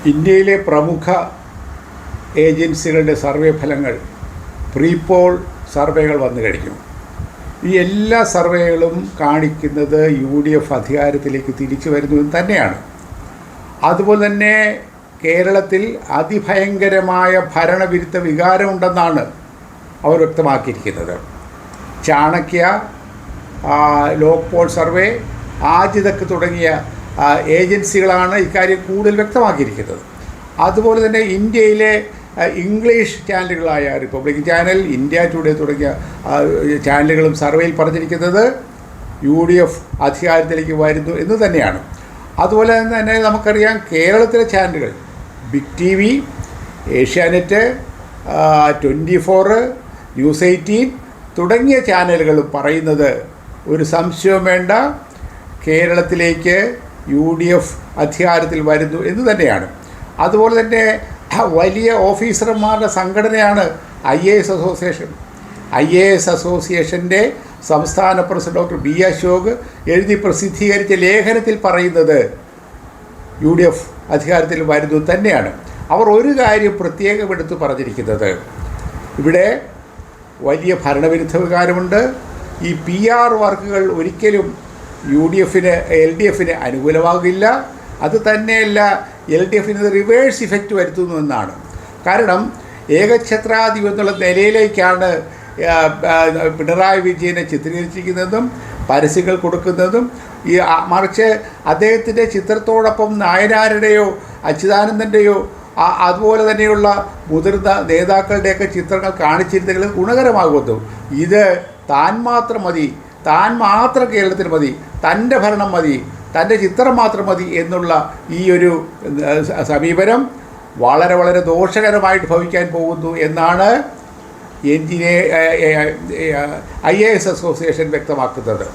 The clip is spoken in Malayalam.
ഇന്ത്യയിലെ പ്രമുഖ ഏജൻസികളുടെ സർവേ ഫലങ്ങൾ പ്രീപോൾ സർവേകൾ വന്നു കഴിഞ്ഞു. ഈ എല്ലാ സർവേകളും കാണിക്കുന്നത് UDF അധികാരത്തിലേക്ക് തിരിച്ചു വരുന്നു എന്ന് തന്നെയാണ്. അതുപോലെ തന്നെ കേരളത്തിൽ അതിഭയങ്കരമായ ഭരണവിരുദ്ധ വികാരമുണ്ടെന്നാണ് അവർ വ്യക്തമാക്കിയിരിക്കുന്നത്. ചാണക്യ, ലോക്പോൾ സർവേ, ആജിതക്ക് തുടങ്ങിയ ഏജൻസികളാണ് ഇക്കാര്യം കൂടുതൽ വ്യക്തമാക്കിയിരിക്കുന്നത്. അതുപോലെ തന്നെ ഇന്ത്യയിലെ ഇംഗ്ലീഷ് ചാനലുകളായ റിപ്പബ്ലിക് ചാനൽ, ഇന്ത്യ ടുഡേ തുടങ്ങിയ ചാനലുകളും സർവേയിൽ പറഞ്ഞിരിക്കുന്നത് UDF അധികാരത്തിലേക്ക് വരുന്നു എന്ന് തന്നെയാണ്. അതുപോലെ തന്നെ നമുക്കറിയാം കേരളത്തിലെ ചാനലുകൾ ബിഗ് TV, ഏഷ്യാനെറ്റ്, 24, ന്യൂസ് 18 തുടങ്ങിയ ചാനലുകളും പറയുന്നത് ഒരു സംശയവും വേണ്ട, കേരളത്തിലേക്ക് UDF അധികാരത്തിൽ വരുന്നു എന്ന് തന്നെയാണ്. അതുപോലെ തന്നെ വലിയ ഓഫീസർമാരുടെ സംഘടനയാണ് IAS അസോസിയേഷൻ. IAS അസോസിയേഷൻ്റെ സംസ്ഥാന പ്രസിഡന്റ് ഡോക്ടർ B. അശോക് എഴുതി പ്രസിദ്ധീകരിച്ച ലേഖനത്തിൽ പറയുന്നത് UDF അധികാരത്തിൽ വരുന്നു തന്നെയാണ്. അവർ ഒരു കാര്യം പ്രത്യേകം എടുത്ത് പറഞ്ഞിരിക്കുന്നത്, ഇവിടെ വലിയ ഭരണവിരുദ്ധ വികാരമുണ്ട്. ഈ PR വർക്കുകൾ ഒരിക്കലും LDFന് അനുകൂലമാകില്ല. അത് തന്നെയല്ല, LDFന് റിവേഴ്സ് ഇഫക്റ്റ് വരുത്തുന്നുവെന്നാണ്. കാരണം ഏകഛത്രാധിപതി എന്നുള്ള നിലയിലേക്കാണ് പിണറായി വിജയനെ ചിത്രീകരിച്ചിരിക്കുന്നതും പരസ്യങ്ങൾ കൊടുക്കുന്നതും. മറിച്ച് അദ്ദേഹത്തിൻ്റെ ചിത്രത്തോടൊപ്പം നായനാരുടെയോ അച്യുതാനന്ദൻ്റെയോ അതുപോലെ തന്നെയുള്ള മുതിർന്ന നേതാക്കളുടെയൊക്കെ ചിത്രങ്ങൾ കാണിച്ചിരുന്നെങ്കിൽ ഗുണകരമാകുന്നു. ഇത് താൻ മാത്രം മതി, താൻ മാത്രം കേരളത്തിൽ മതി, തൻ്റെ ഭരണം മതി, തൻ്റെ ചിത്രം മാത്രം മതി എന്നുള്ള ഈ ഒരു സമീപനം വളരെ വളരെ ദോഷകരമായിട്ട് ഭവിക്കാൻ പോകുന്നു എന്നാണ് IAS അസോസിയേഷൻ വ്യക്തമാക്കുന്നത്.